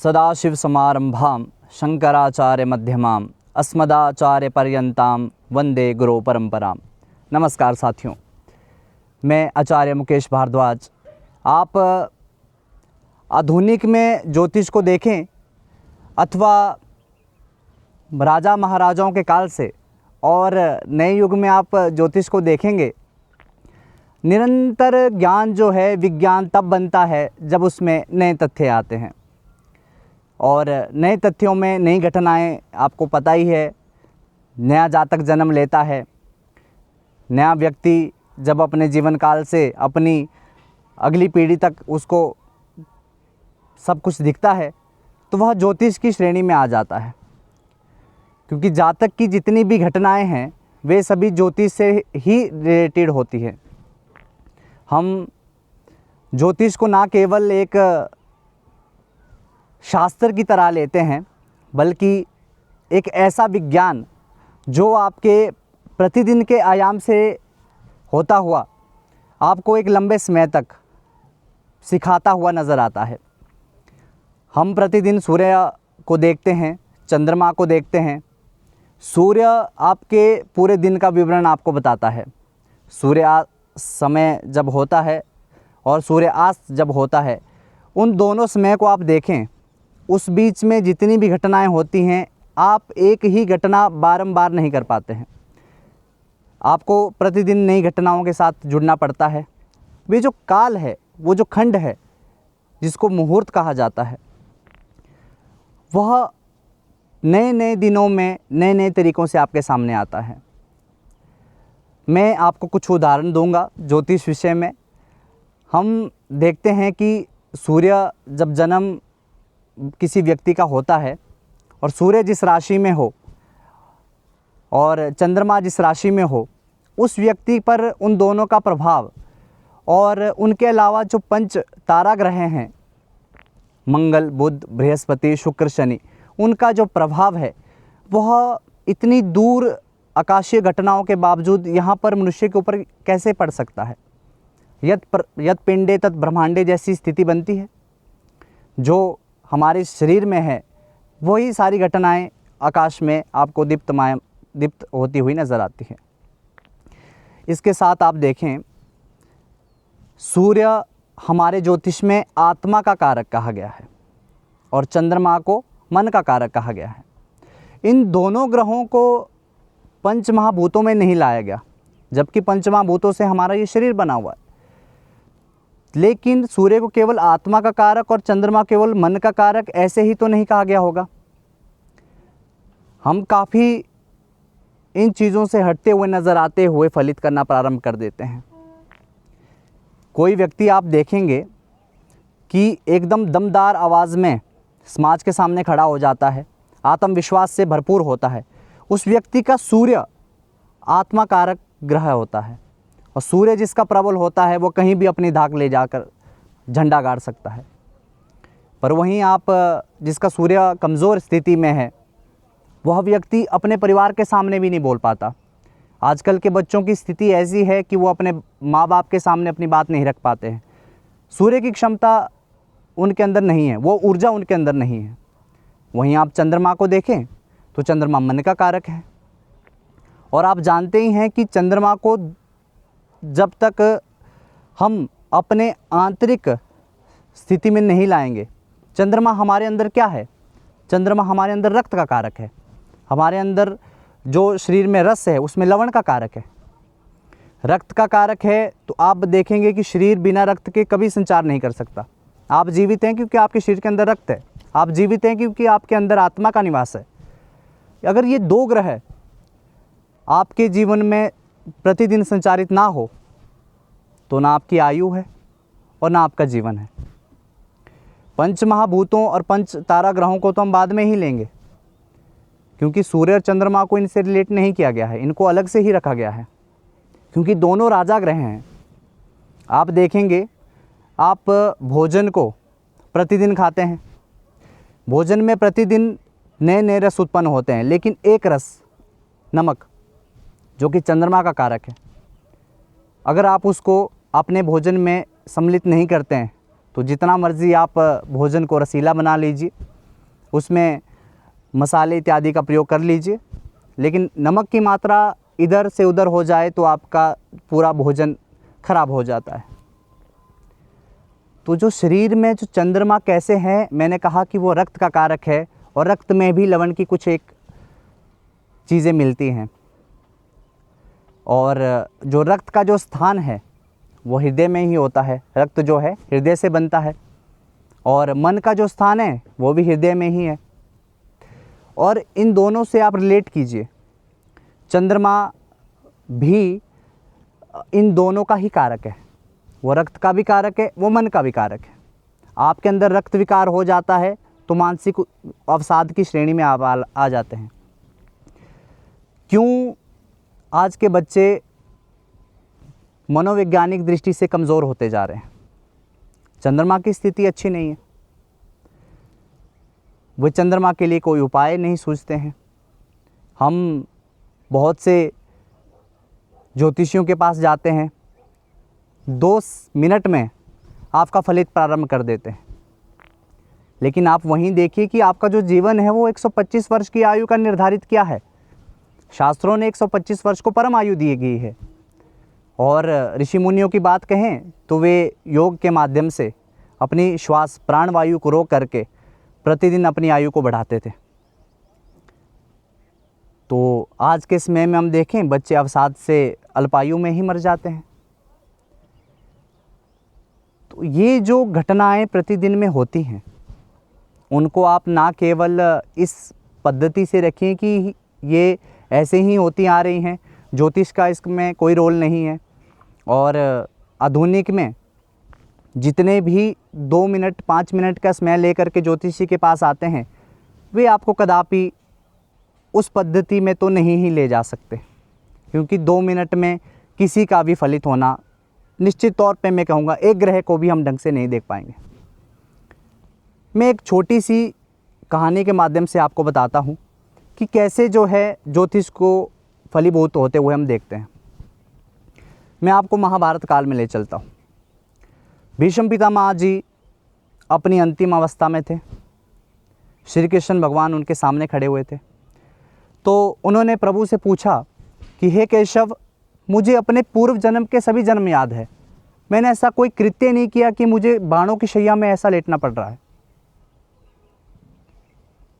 सदाशिवसमारंभां शंकराचार्यमध्यमाम् अस्मदाचार्यपर्यन्तां वंदे गुरु परंपराम। नमस्कार साथियों, मैं आचार्य मुकेश भारद्वाज। आप आधुनिक में ज्योतिष को देखें अथवा राजा महाराजाओं के काल से और नए युग में आप ज्योतिष को देखेंगे, निरंतर ज्ञान जो है विज्ञान तब बनता है जब उसमें नए तथ्य आते हैं। और नए तथ्यों में नई घटनाएं, आपको पता ही है, नया जातक जन्म लेता है। नया व्यक्ति जब अपने जीवन काल से अपनी अगली पीढ़ी तक उसको सब कुछ दिखता है तो वह ज्योतिष की श्रेणी में आ जाता है, क्योंकि जातक की जितनी भी घटनाएं हैं वे सभी ज्योतिष से ही रिलेटेड होती है। हम ज्योतिष को ना केवल एक शास्त्र की तरह लेते हैं, बल्कि एक ऐसा विज्ञान जो आपके प्रतिदिन के आयाम से होता हुआ आपको एक लंबे समय तक सिखाता हुआ नज़र आता है। हम प्रतिदिन सूर्य को देखते हैं, चंद्रमा को देखते हैं। सूर्य आपके पूरे दिन का विवरण आपको बताता है। सूर्य समय जब होता है और सूर्यास्त जब होता है, उन दोनों समय को आप देखें, उस बीच में जितनी भी घटनाएं होती हैं, आप एक ही घटना बारंबार नहीं कर पाते हैं। आपको प्रतिदिन नई घटनाओं के साथ जुड़ना पड़ता है। वे जो काल है, वो जो खंड है जिसको मुहूर्त कहा जाता है, वह नए नए दिनों में नए नए तरीक़ों से आपके सामने आता है। मैं आपको कुछ उदाहरण दूंगा ज्योतिष विषय में। हम देखते हैं कि सूर्य जब जन्म किसी व्यक्ति का होता है और सूर्य जिस राशि में हो और चंद्रमा जिस राशि में हो, उस व्यक्ति पर उन दोनों का प्रभाव और उनके अलावा जो पंच तारा ग्रह हैं, मंगल, बुध, बृहस्पति, शुक्र, शनि, उनका जो प्रभाव है वह इतनी दूर आकाशीय घटनाओं के बावजूद यहाँ पर मनुष्य के ऊपर कैसे पड़ सकता है। यत् पिंडे तत् ब्रह्मांडे जैसी स्थिति बनती है। जो हमारे शरीर में है वही सारी घटनाएं आकाश में आपको दीप्त होती हुई नज़र आती है। इसके साथ आप देखें, सूर्य हमारे ज्योतिष में आत्मा का कारक कहा गया है और चंद्रमा को मन का कारक कहा गया है। इन दोनों ग्रहों को पंच महाभूतों में नहीं लाया गया, जबकि पंच महाभूतों से हमारा ये शरीर बना हुआ है। लेकिन सूर्य को केवल आत्मा का कारक और चंद्रमा केवल मन का कारक ऐसे ही तो नहीं कहा गया होगा। हम काफ़ी इन चीज़ों से हटते हुए नज़र आते हुए फलित करना प्रारंभ कर देते हैं। कोई व्यक्ति आप देखेंगे कि एकदम दमदार आवाज़ में समाज के सामने खड़ा हो जाता है, आत्मविश्वास से भरपूर होता है। उस व्यक्ति का सूर्य आत्मा कारक ग्रह होता है, और सूर्य जिसका प्रबल होता है वो कहीं भी अपनी धाक ले जाकर झंडा गाड़ सकता है। पर वहीं आप जिसका सूर्य कमज़ोर स्थिति में है, वह व्यक्ति अपने परिवार के सामने भी नहीं बोल पाता। आजकल के बच्चों की स्थिति ऐसी है कि वो अपने माँ बाप के सामने अपनी बात नहीं रख पाते हैं। सूर्य की क्षमता उनके अंदर नहीं है, वो ऊर्जा उनके अंदर नहीं है। वहीं आप चंद्रमा को देखें तो चंद्रमा मन का कारक है, और आप जानते ही हैं कि चंद्रमा को जब तक हम अपने आंतरिक स्थिति में नहीं लाएंगे, चंद्रमा हमारे अंदर क्या है? चंद्रमा हमारे अंदर रक्त का कारक है। हमारे अंदर जो शरीर में रस है उसमें लवण का कारक है। रक्त का कारक है तो आप देखेंगे कि शरीर बिना रक्त के कभी संचार नहीं कर सकता। आप जीवित हैं क्योंकि आपके शरीर के अंदर रक्त है। आप जीवित हैं क्योंकि आपके अंदर आत्मा का निवास है। अगर ये दो ग्रह आपके जीवन में प्रतिदिन संचारित ना हो तो ना आपकी आयु है और ना आपका जीवन है। पंच महाभूतों और पंच तारा ग्रहों को तो हम बाद में ही लेंगे, क्योंकि सूर्य और चंद्रमा को इनसे रिलेट नहीं किया गया है, इनको अलग से ही रखा गया है, क्योंकि दोनों राजा ग्रह हैं। आप देखेंगे, आप भोजन को प्रतिदिन खाते हैं, भोजन में प्रतिदिन नए नए रस उत्पन्न होते हैं, लेकिन एक रस नमक जो कि चंद्रमा का कारक है, अगर आप उसको अपने भोजन में सम्मिलित नहीं करते हैं तो जितना मर्ज़ी आप भोजन को रसीला बना लीजिए, उसमें मसाले इत्यादि का प्रयोग कर लीजिए, लेकिन नमक की मात्रा इधर से उधर हो जाए तो आपका पूरा भोजन खराब हो जाता है। तो जो शरीर में जो चंद्रमा कैसे हैं, मैंने कहा कि वो रक्त का कारक है और रक्त में भी लवण की कुछ एक चीज़ें मिलती हैं। और जो रक्त का जो स्थान है वो हृदय में ही होता है। रक्त जो है हृदय से बनता है और मन का जो स्थान है वो भी हृदय में ही है। और इन दोनों से आप रिलेट कीजिए, चंद्रमा भी इन दोनों का ही कारक है। वो रक्त का भी कारक है, वो मन का भी कारक है। आपके अंदर रक्त विकार हो जाता है तो मानसिक अवसाद की श्रेणी में आप आ जाते हैं। क्यों आज के बच्चे मनोवैज्ञानिक दृष्टि से कमज़ोर होते जा रहे हैं? चंद्रमा की स्थिति अच्छी नहीं है। वे चंद्रमा के लिए कोई उपाय नहीं सूझते हैं। हम बहुत से ज्योतिषियों के पास जाते हैं, 2 मिनट में आपका फलित प्रारंभ कर देते हैं, लेकिन आप वहीं देखिए कि आपका जो जीवन है वो 125 वर्ष की आयु का निर्धारित किया है। शास्त्रों ने 125 वर्ष को परम आयु दी गई है। और ऋषि मुनियों की बात कहें तो वे योग के माध्यम से अपनी श्वास प्राणवायु को रोक करके प्रतिदिन अपनी आयु को बढ़ाते थे। तो आज के समय में हम देखें बच्चे अवसाद से अल्पायु में ही मर जाते हैं। तो ये जो घटनाएं प्रतिदिन में होती हैं, उनको आप ना केवल इस पद्धति से रखें कि ये ऐसे ही होती आ रही हैं, ज्योतिष का इसमें कोई रोल नहीं है। और आधुनिक में जितने भी 2 मिनट 5 मिनट का समय लेकर के ज्योतिषी के पास आते हैं, वे आपको कदापि उस पद्धति में तो नहीं ही ले जा सकते, क्योंकि 2 मिनट में किसी का भी फलित होना निश्चित तौर पे मैं कहूँगा एक ग्रह को भी हम ढंग से नहीं देख पाएंगे। मैं एक छोटी सी कहानी के माध्यम से आपको बताता हूँ कि कैसे जो है ज्योतिष को फलीभूत होते हुए हम देखते हैं। मैं आपको महाभारत काल में ले चलता हूँ। भीष्म पितामह जी अपनी अंतिम अवस्था में थे। श्री कृष्ण भगवान उनके सामने खड़े हुए थे। तो उन्होंने प्रभु से पूछा कि हे केशव, मुझे अपने पूर्व जन्म के सभी जन्म याद है। मैंने ऐसा कोई कृत्य नहीं किया कि मुझे बाणों की शैया में ऐसा लेटना पड़ रहा है।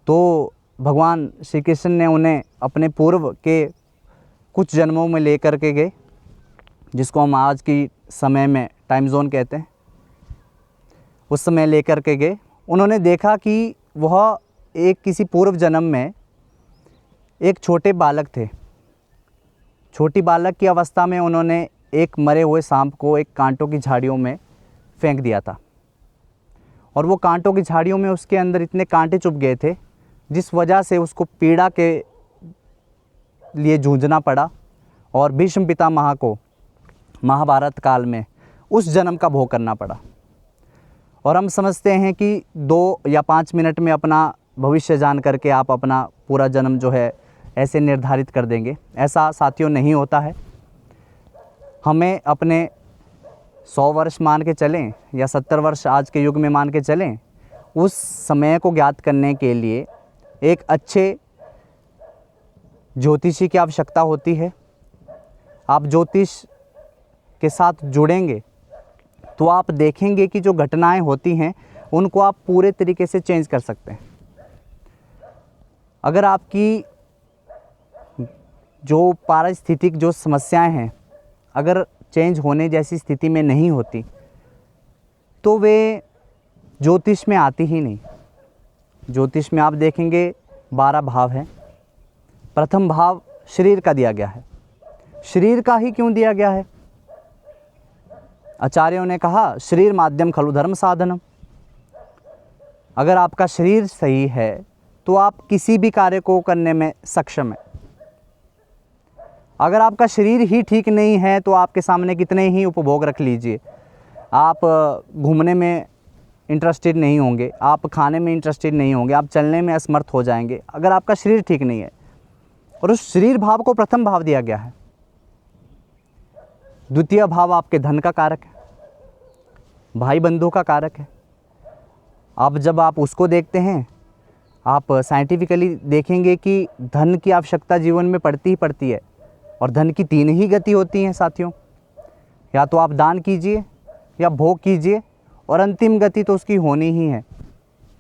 तो भगवान श्री कृष्ण ने उन्हें अपने पूर्व के कुछ जन्मों में लेकर के गए, जिसको हम आज की समय में टाइम जोन कहते हैं। उस समय लेकर के गए। उन्होंने देखा कि वह एक किसी पूर्व जन्म में एक छोटे बालक थे। छोटी बालक की अवस्था में उन्होंने एक मरे हुए सांप को एक कांटों की झाड़ियों में फेंक दिया था, और वो कांटों की झाड़ियों में उसके अंदर इतने कांटे चुभ गए थे जिस वजह से उसको पीड़ा के लिए जूझना पड़ा, और भीष्म पितामह को महाभारत काल में उस जन्म का भोग करना पड़ा। और हम समझते हैं कि 2 या 5 मिनट में अपना भविष्य जान करके आप अपना पूरा जन्म जो है ऐसे निर्धारित कर देंगे। ऐसा साथियों नहीं होता है। हमें अपने 100 वर्ष मान के चलें या 70 वर्ष आज के युग में मान के चलें, उस समय को ज्ञात करने के लिए एक अच्छे ज्योतिषी की आवश्यकता होती है। आप ज्योतिष के साथ जुड़ेंगे तो आप देखेंगे कि जो घटनाएं होती हैं उनको आप पूरे तरीके से चेंज कर सकते हैं। अगर आपकी जो पारिस्थितिक जो समस्याएं हैं अगर चेंज होने जैसी स्थिति में नहीं होती तो वे ज्योतिष में आती ही नहीं। ज्योतिष में आप देखेंगे 12 भाव हैं। प्रथम भाव शरीर का दिया गया है। शरीर का ही क्यों दिया गया है? आचार्यों ने कहा शरीर माध्यम खलु धर्म साधनम। अगर आपका शरीर सही है तो आप किसी भी कार्य को करने में सक्षम है। अगर आपका शरीर ही ठीक नहीं है तो आपके सामने कितने ही उपभोग रख लीजिए, आप घूमने में इंटरेस्टेड नहीं होंगे, आप खाने में इंटरेस्टेड नहीं होंगे, आप चलने में असमर्थ हो जाएंगे अगर आपका शरीर ठीक नहीं है। और उस शरीर भाव को प्रथम भाव दिया गया है। द्वितीय भाव आपके धन का कारक है। भाई बंधुओं का कारक है। अब जब आप उसको देखते हैं, आप साइंटिफिकली देखेंगे कि धन की आवश्यकता जीवन में पड़ती ही पड़ती है, और धन की 3 ही गति होती हैं साथियों। या तो आप दान कीजिए या भोग कीजिए, और अंतिम गति तो उसकी होनी ही है,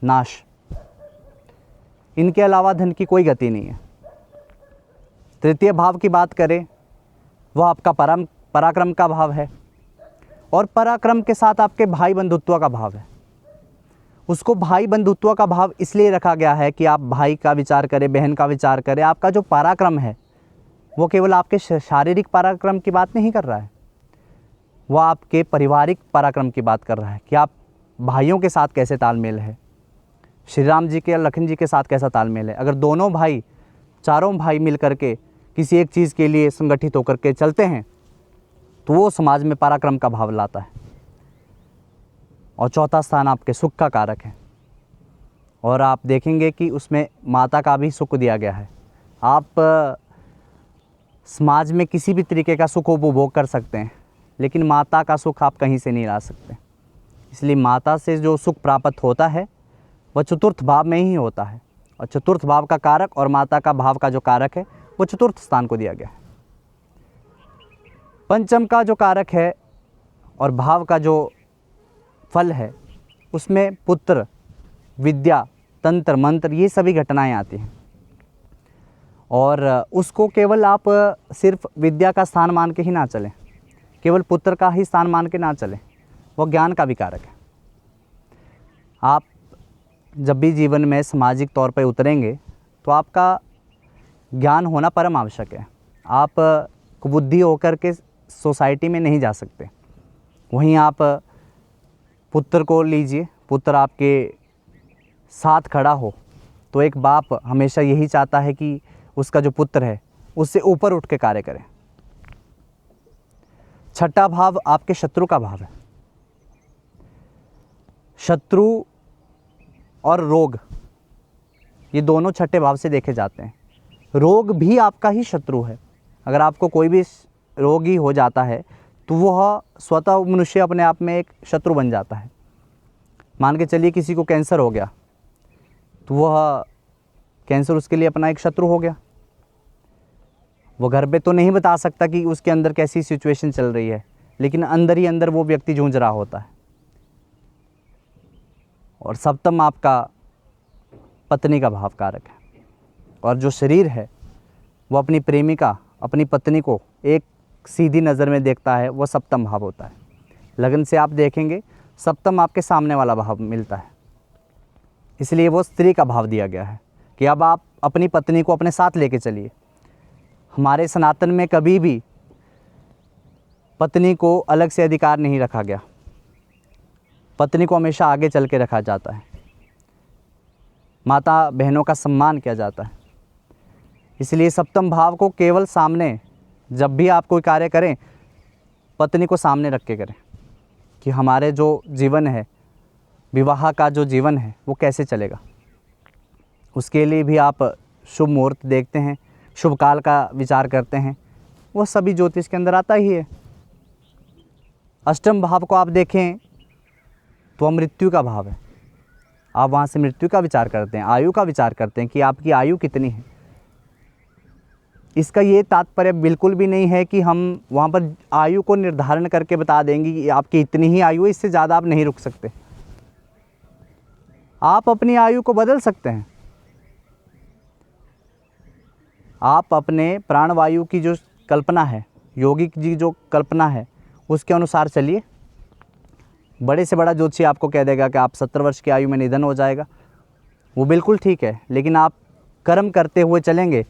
नाश। इनके अलावा धन की कोई गति नहीं है। तृतीय भाव की बात करें, वह आपका पराक्रम का भाव है, और पराक्रम के साथ आपके भाई बंधुत्व का भाव है। उसको भाई बंधुत्व का भाव इसलिए रखा गया है कि आप भाई का विचार करें, बहन का विचार करें। आपका जो पराक्रम है वो केवल आपके शारीरिक पराक्रम की बात नहीं कर रहा है, वह आपके पारिवारिक पराक्रम की बात कर रहा है कि आप भाइयों के साथ कैसे तालमेल है, श्री राम जी के और लखन जी के साथ कैसा तालमेल है। अगर दोनों भाई, चारों भाई मिल करके किसी एक चीज़ के लिए संगठित होकर के चलते हैं तो वो समाज में पराक्रम का भाव लाता है। और चौथा स्थान आपके सुख का कारक है, और आप देखेंगे कि उसमें माता का भी सुख दिया गया है। आप समाज में किसी भी तरीके का सुख उपभोग कर सकते हैं, लेकिन माता का सुख आप कहीं से नहीं ला सकते। इसलिए माता से जो सुख प्राप्त होता है वह चतुर्थ भाव में ही होता है, और चतुर्थ भाव का कारक और माता का भाव का जो कारक है वो चतुर्थ स्थान को दिया गया है। पंचम का जो कारक है और भाव का जो फल है, उसमें पुत्र, विद्या, तंत्र, मंत्र, ये सभी घटनाएं आती हैं। और उसको केवल आप सिर्फ विद्या का स्थान मान के ही ना चलें, केवल पुत्र का ही स्थान मान के ना चलें, वो ज्ञान का भी कारक है। आप जब भी जीवन में सामाजिक तौर पर उतरेंगे तो आपका ज्ञान होना परम आवश्यक है। आप कुबुद्धि होकर के सोसाइटी में नहीं जा सकते। वहीं आप पुत्र को लीजिए, पुत्र आपके साथ खड़ा हो तो एक बाप हमेशा यही चाहता है कि उसका जो पुत्र है उससे ऊपर उठ के कार्य करे। छठा भाव आपके शत्रु का भाव है। शत्रु और रोग, ये दोनों छठे भाव से देखे जाते हैं। रोग भी आपका ही शत्रु है। अगर आपको कोई भी रोग ही हो जाता है तो वह स्वतः मनुष्य अपने आप में एक शत्रु बन जाता है। मान के चलिए किसी को कैंसर हो गया तो वह कैंसर उसके लिए अपना एक शत्रु हो गया। वो घर पे तो नहीं बता सकता कि उसके अंदर कैसी सिचुएशन चल रही है, लेकिन अंदर ही अंदर वो व्यक्ति जूझ रहा होता है। और सप्तम आपका पत्नी का भाव कारक है, और जो शरीर है वो अपनी प्रेमिका, अपनी पत्नी को एक सीधी नज़र में देखता है, वो सप्तम भाव होता है। लगन से आप देखेंगे सप्तम आपके सामने वाला भाव मिलता है, इसलिए वो स्त्री का भाव दिया गया है कि अब आप अपनी पत्नी को अपने साथ लेके चलिए। हमारे सनातन में कभी भी पत्नी को अलग से अधिकार नहीं रखा गया, पत्नी को हमेशा आगे चल के रखा जाता है, माता बहनों का सम्मान किया जाता है। इसलिए सप्तम भाव को केवल सामने, जब भी आप कोई कार्य करें पत्नी को सामने रख के करें कि हमारे जो जीवन है, विवाह का जो जीवन है वो कैसे चलेगा। उसके लिए भी आप शुभ मुहूर्त देखते हैं, शुभ काल का विचार करते हैं, वो सभी ज्योतिष के अंदर आता ही है। अष्टम भाव को आप देखें तो मृत्यु का भाव है। आप वहाँ से मृत्यु का विचार करते हैं, आयु का विचार करते हैं कि आपकी आयु कितनी है। इसका ये तात्पर्य बिल्कुल भी नहीं है कि हम वहाँ पर आयु को निर्धारण करके बता देंगे कि आपकी इतनी ही आयु है, इससे ज़्यादा आप नहीं रुक सकते। आप अपनी आयु को बदल सकते हैं। आप अपने प्राणवायु की जो कल्पना है, योगिक जी जो कल्पना है, उसके अनुसार चलिए। बड़े से बड़ा ज्योतिषी आपको कह देगा कि आप 70 वर्ष की आयु में निधन हो जाएगा, वो बिल्कुल ठीक है, लेकिन आप कर्म करते हुए चलेंगे,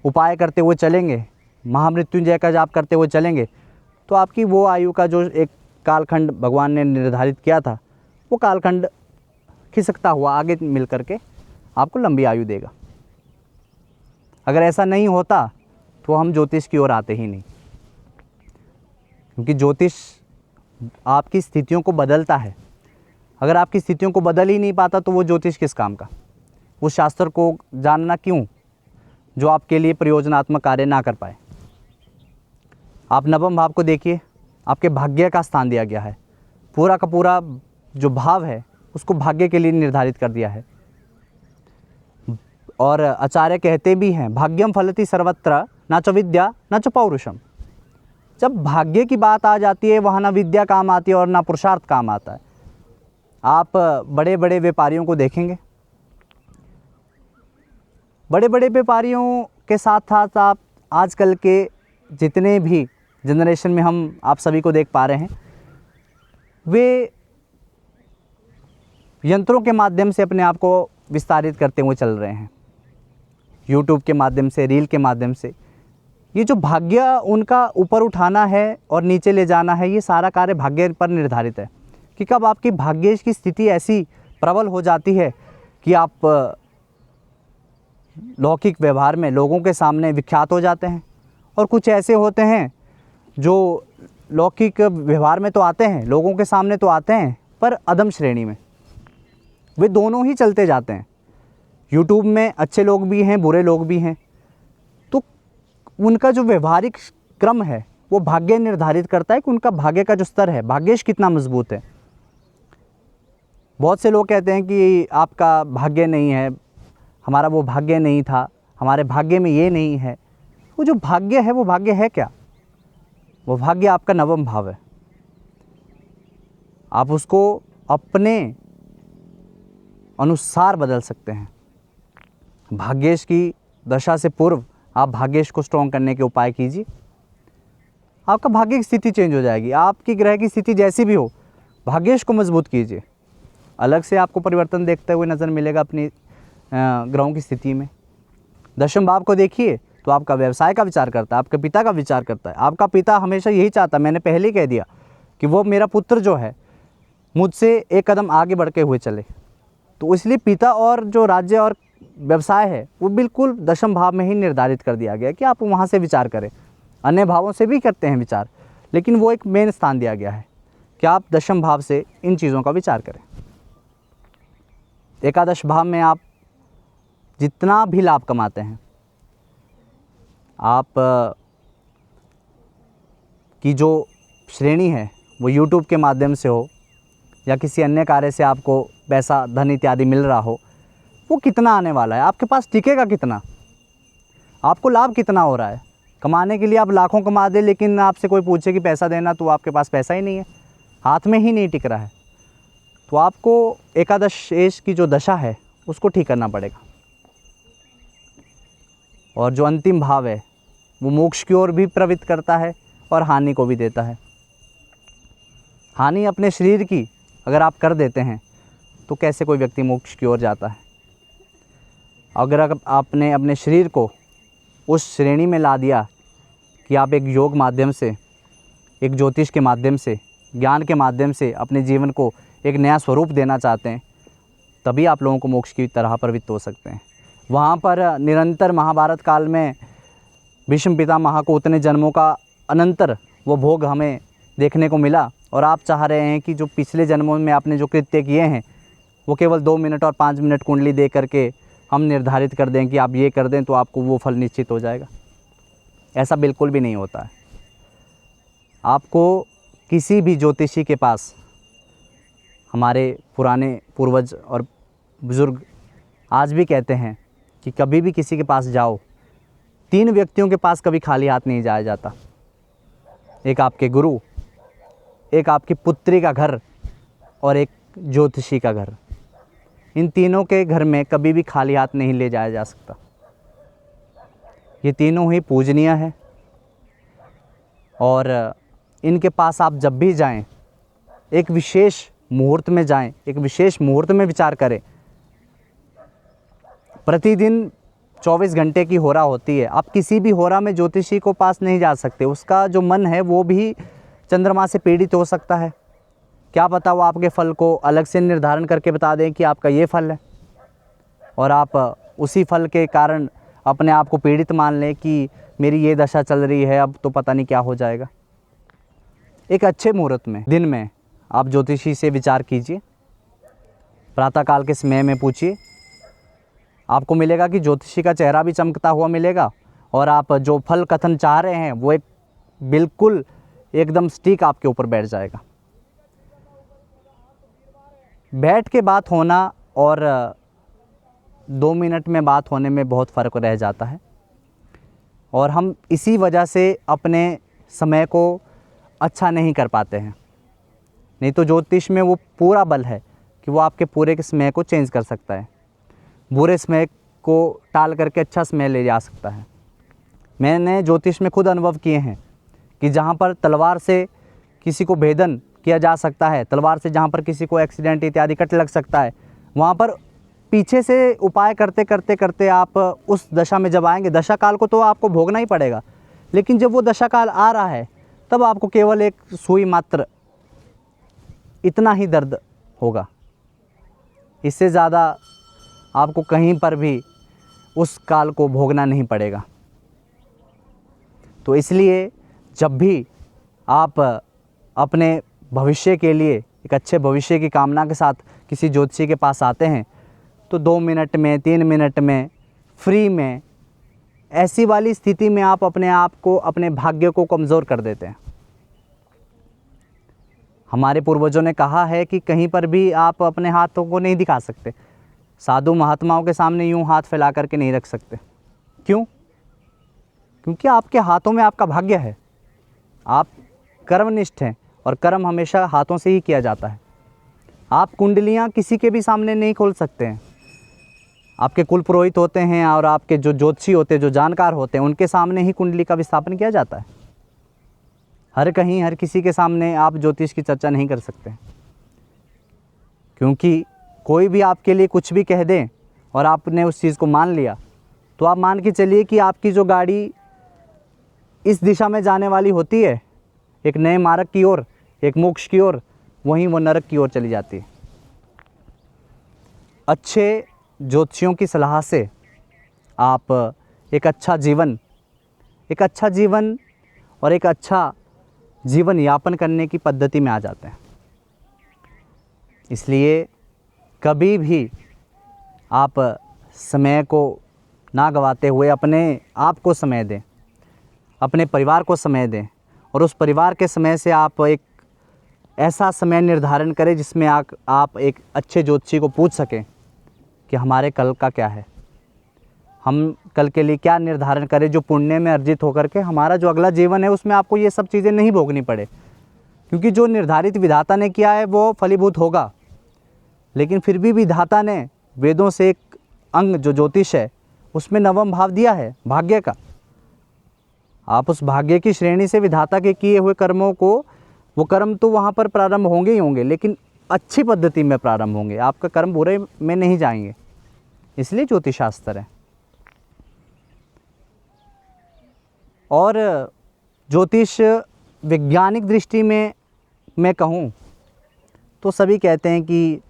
उपाय करते हुए चलेंगे, महामृत्युंजय का जाप करते हुए चलेंगे, तो आपकी वो आयु का जो एक कालखंड भगवान ने निर्धारित किया था, वो कालखंड खिसकता हुआ आगे मिल करके आपको लंबी आयु देगा। अगर ऐसा नहीं होता तो हम ज्योतिष की ओर आते ही नहीं, क्योंकि ज्योतिष आपकी स्थितियों को बदलता है। अगर आपकी स्थितियों को बदल ही नहीं पाता तो वो ज्योतिष किस काम का, उस शास्त्र को जानना क्यों जो आपके लिए प्रयोजनात्मक कार्य ना कर पाए। आप नवम भाव को देखिए, आपके भाग्य का स्थान दिया गया है। पूरा का पूरा जो भाव है उसको भाग्य के लिए निर्धारित कर दिया है। और आचार्य कहते भी हैं, भाग्यम फलति सर्वत्र न च विद्या न च पौरुषम। जब भाग्य की बात आ जाती है वहाँ ना विद्या काम आती है और ना पुरुषार्थ काम आता है। आप बड़े बड़े व्यापारियों को देखेंगे, बड़े बड़े व्यापारियों के साथ साथ आप आजकल के जितने भी जनरेशन में हम आप सभी को देख पा रहे हैं, वे यंत्रों के माध्यम से अपने आप को विस्तारित करते हुए चल रहे हैं, यूट्यूब के माध्यम से, रील के माध्यम से। ये जो भाग्य उनका ऊपर उठाना है और नीचे ले जाना है, ये सारा कार्य भाग्य पर निर्धारित है कि कब आपकी भाग्य की स्थिति ऐसी प्रबल हो जाती है कि आप लौकिक व्यवहार में लोगों के सामने विख्यात हो जाते हैं, और कुछ ऐसे होते हैं जो लौकिक व्यवहार में तो आते हैं, लोगों के सामने तो आते हैं, पर अधम श्रेणी में। वे दोनों ही चलते जाते हैं। यूट्यूब में अच्छे लोग भी हैं, बुरे लोग भी हैं, तो उनका जो व्यवहारिक क्रम है वो भाग्य निर्धारित करता है कि उनका भाग्य का जो स्तर है, भाग्येश कितना मजबूत है। बहुत से लोग कहते हैं कि आपका भाग्य नहीं है, हमारा वो भाग्य नहीं था, हमारे भाग्य में ये नहीं है। वो जो भाग्य है वो भाग्य है क्या? वो भाग्य आपका नवम भाव है। आप उसको अपने अनुसार बदल सकते हैं। भाग्येश की दशा से पूर्व आप भाग्येश को स्ट्रॉन्ग करने के उपाय कीजिए, आपका भाग्य की स्थिति चेंज हो जाएगी। आपकी ग्रह की स्थिति जैसी भी हो, भाग्येश को मजबूत कीजिए, अलग से आपको परिवर्तन देखते हुए नज़र मिलेगा अपनी ग्रहों की स्थिति में। दशम भाव को देखिए तो आपका व्यवसाय का विचार करता है, आपके पिता का विचार करता है। आपका पिता हमेशा यही चाहता है, मैंने पहले ही कह दिया कि वो मेरा पुत्र जो है मुझसे एक कदम आगे बढ़ के हुए चले। तो इसलिए पिता और जो राज्य और व्यवसाय है वो बिल्कुल दशम भाव में ही निर्धारित कर दिया गया कि आप वहाँ से विचार करें। अन्य भावों से भी करते हैं विचार, लेकिन वो एक मेन स्थान दिया गया है कि आप दशम भाव से इन चीज़ों का विचार करें। एकादश भाव में आप जितना भी लाभ कमाते हैं, आप की जो श्रेणी है वो यूट्यूब के माध्यम से हो या किसी अन्य कार्य से आपको पैसा, धन इत्यादि मिल रहा हो, वो कितना आने वाला है, आपके पास टिकेगा कितना, आपको लाभ कितना हो रहा है। कमाने के लिए आप लाखों कमा दे, लेकिन आपसे कोई पूछे कि पैसा देना, तो आपके पास पैसा ही नहीं है, हाथ में ही नहीं टिक रहा है। तो आपको एकादश की जो दशा है उसको ठीक करना पड़ेगा। और जो अंतिम भाव है वो मोक्ष की ओर भी प्रवृत्त करता है और हानि को भी देता है। हानि अपने शरीर की अगर आप कर देते हैं तो कैसे कोई व्यक्ति मोक्ष की ओर जाता है। अगर आपने अपने शरीर को उस श्रेणी में ला दिया कि आप एक योग माध्यम से, एक ज्योतिष के माध्यम से, ज्ञान के माध्यम से अपने जीवन को एक नया स्वरूप देना चाहते हैं, तभी आप लोगों को मोक्ष की तरह प्रवृत्त हो सकते हैं। वहाँ पर निरंतर महाभारत काल में भीष्म पितामह को उतने जन्मों का अनंतर वो भोग हमें देखने को मिला, और आप चाह रहे हैं कि जो पिछले जन्मों में आपने जो कृत्य किए हैं वो केवल 2 मिनट और 5 मिनट कुंडली दे करके हम निर्धारित कर दें कि आप ये कर दें तो आपको वो फल निश्चित हो जाएगा। ऐसा बिल्कुल भी नहीं होता है। आपको किसी भी ज्योतिषी के पास, हमारे पुराने पूर्वज और बुज़ुर्ग आज भी कहते हैं कि कभी भी किसी के पास जाओ, 3 व्यक्तियों के पास कभी खाली हाथ नहीं जाया जाता। एक आपके गुरु, एक आपकी पुत्री का घर और एक ज्योतिषी का घर। इन तीनों के घर में कभी भी खाली हाथ नहीं ले जाया जा सकता। ये तीनों ही पूजनीय है, और इनके पास आप जब भी जाएं, एक विशेष मुहूर्त में जाएं, एक विशेष मुहूर्त में विचार करें। प्रतिदिन 24 घंटे की होरा होती है, आप किसी भी होरा में ज्योतिषी को पास नहीं जा सकते। उसका जो मन है वो भी चंद्रमा से पीड़ित हो सकता है। क्या पता वो आपके फल को अलग से निर्धारण करके बता दें कि आपका ये फल है, और आप उसी फल के कारण अपने आप को पीड़ित मान लें कि मेरी ये दशा चल रही है, अब तो पता नहीं क्या हो जाएगा। एक अच्छे मुहूर्त में, दिन में आप ज्योतिषी से विचार कीजिए, प्रातःकाल के समय में पूछिए। आपको मिलेगा कि ज्योतिषी का चेहरा भी चमकता हुआ मिलेगा, और आप जो फल कथन चाह रहे हैं वो एक बिल्कुल एकदम सटीक आपके ऊपर बैठ जाएगा। बैठ के बात होना और 2 मिनट में बात होने में बहुत फ़र्क रह जाता है, और हम इसी वजह से अपने समय को अच्छा नहीं कर पाते हैं। नहीं तो ज्योतिष में वो पूरा बल है कि वो आपके पूरे के समय को चेंज कर सकता है, बुरे समय को टाल करके अच्छा समय ले जा सकता है। मैंने ज्योतिष में खुद अनुभव किए हैं कि जहाँ पर तलवार से किसी को भेदन किया जा सकता है, तलवार से जहाँ पर किसी को एक्सीडेंट इत्यादि कट लग सकता है, वहाँ पर पीछे से उपाय करते करते करते आप उस दशा में जब आएंगे, दशा काल को तो आपको भोगना ही पड़ेगा, लेकिन जब वो दशा काल आ रहा है तब आपको केवल एक सुई मात्र इतना ही दर्द होगा, इससे ज़्यादा आपको कहीं पर भी उस काल को भोगना नहीं पड़ेगा। तो इसलिए जब भी आप अपने भविष्य के लिए, एक अच्छे भविष्य की कामना के साथ किसी ज्योतिषी के पास आते हैं, तो 2 मिनट में, 3 मिनट में, फ्री में, ऐसी वाली स्थिति में आप अपने आप को, अपने भाग्य को कमज़ोर कर देते हैं। हमारे पूर्वजों ने कहा है कि कहीं पर भी आप अपने हाथों को नहीं दिखा सकते, साधु महात्माओं के सामने यूं हाथ फैला करके नहीं रख सकते। क्यों? क्योंकि आपके हाथों में आपका भाग्य है, आप कर्मनिष्ठ हैं और कर्म हमेशा हाथों से ही किया जाता है। आप कुंडलियां किसी के भी सामने नहीं खोल सकते हैं। आपके कुल पुरोहित होते हैं और आपके जो ज्योतिषी होते हैं, जो जानकार होते हैं, उनके सामने ही कुंडली का विस्थापन किया जाता है। हर कहीं, हर किसी के सामने आप ज्योतिष की चर्चा नहीं कर सकते, क्योंकि कोई भी आपके लिए कुछ भी कह दे और आपने उस चीज़ को मान लिया, तो आप मान के चलिए कि आपकी जो गाड़ी इस दिशा में जाने वाली होती है, एक नए मार्ग की ओर, एक मोक्ष की ओर, वहीं वो नरक की ओर चली जाती है। अच्छे ज्योतिषियों की सलाह से आप एक अच्छा जीवन और एक अच्छा जीवन यापन करने की पद्धति में आ जाते हैं। इसलिए कभी भी आप समय को ना गवाते हुए अपने आप को समय दें, अपने परिवार को समय दें, और उस परिवार के समय से आप एक ऐसा समय निर्धारण करें जिसमें आप एक अच्छे ज्योतिषी को पूछ सकें कि हमारे कल का क्या है, हम कल के लिए क्या निर्धारण करें जो पुण्य में अर्जित होकर के हमारा जो अगला जीवन है उसमें आपको ये सब चीज़ें नहीं भोगनी पड़े। क्योंकि जो निर्धारित विधाता ने किया है वो फलीभूत होगा, लेकिन फिर भी विधाता ने वेदों से एक अंग जो ज्योतिष है उसमें नवम भाव दिया है भाग्य का। आप उस भाग्य की श्रेणी से विधाता के किए हुए कर्मों को, वो कर्म तो वहाँ पर प्रारंभ होंगे ही होंगे, लेकिन अच्छी पद्धति में प्रारंभ होंगे, आपका कर्म बुरे में नहीं जाएंगे। इसलिए ज्योतिष शास्त्र है। और ज्योतिष वैज्ञानिक दृष्टि में मैं कहूँ तो सभी कहते हैं कि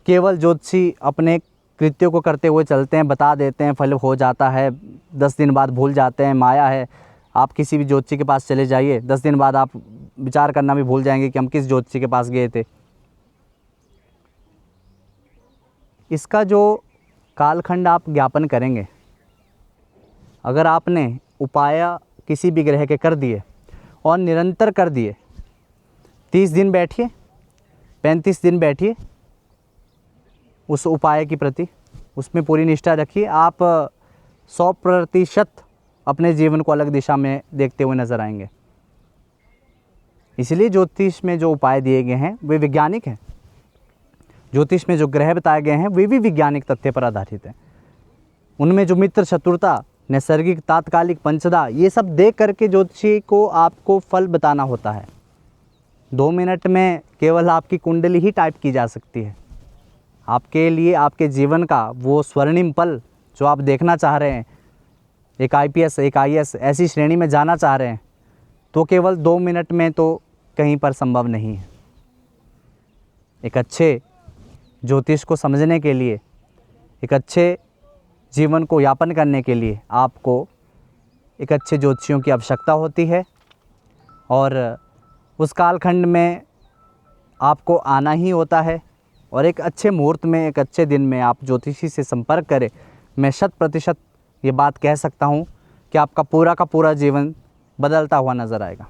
केवल ज्योतिषी अपने कृत्यों को करते हुए चलते हैं, बता देते हैं, फल हो जाता है, 10 दिन बाद भूल जाते हैं, माया है। आप किसी भी ज्योतिषी के पास चले जाइए, 10 दिन बाद आप विचार करना भी भूल जाएंगे कि हम किस ज्योतिषी के पास गए थे। इसका जो कालखंड आप ज्ञापन करेंगे, अगर आपने उपाय किसी भी ग्रह के कर दिए और निरंतर कर दिए, 30 दिन बैठिए, 35 दिन बैठिए उस उपाय की प्रति, उसमें पूरी निष्ठा रखिए, आप 100% अपने जीवन को अलग दिशा में देखते हुए नजर आएंगे। इसलिए ज्योतिष में जो उपाय दिए गए हैं वे वैज्ञानिक हैं। ज्योतिष में जो ग्रह बताए गए हैं वे भी वैज्ञानिक तथ्य पर आधारित हैं। उनमें जो मित्र शत्रुता, नैसर्गिक, तात्कालिक, पंचदा, ये सब देख करके ज्योतिषी को आपको फल बताना होता है। 2 मिनट में केवल आपकी कुंडली ही टाइप की जा सकती है। आपके लिए आपके जीवन का वो स्वर्णिम पल जो आप देखना चाह रहे हैं, एक IPS, एक IAS ऐसी श्रेणी में जाना चाह रहे हैं, तो केवल 2 मिनट में तो कहीं पर संभव नहीं है। एक अच्छे ज्योतिष को समझने के लिए, एक अच्छे जीवन को यापन करने के लिए आपको एक अच्छे ज्योतिषियों की आवश्यकता होती है, और उस कालखंड में आपको आना ही होता है। और एक अच्छे मुहूर्त में, एक अच्छे दिन में आप ज्योतिषी से संपर्क करें। मैं 100% ये बात कह सकता हूँ कि आपका पूरा का पूरा जीवन बदलता हुआ नज़र आएगा।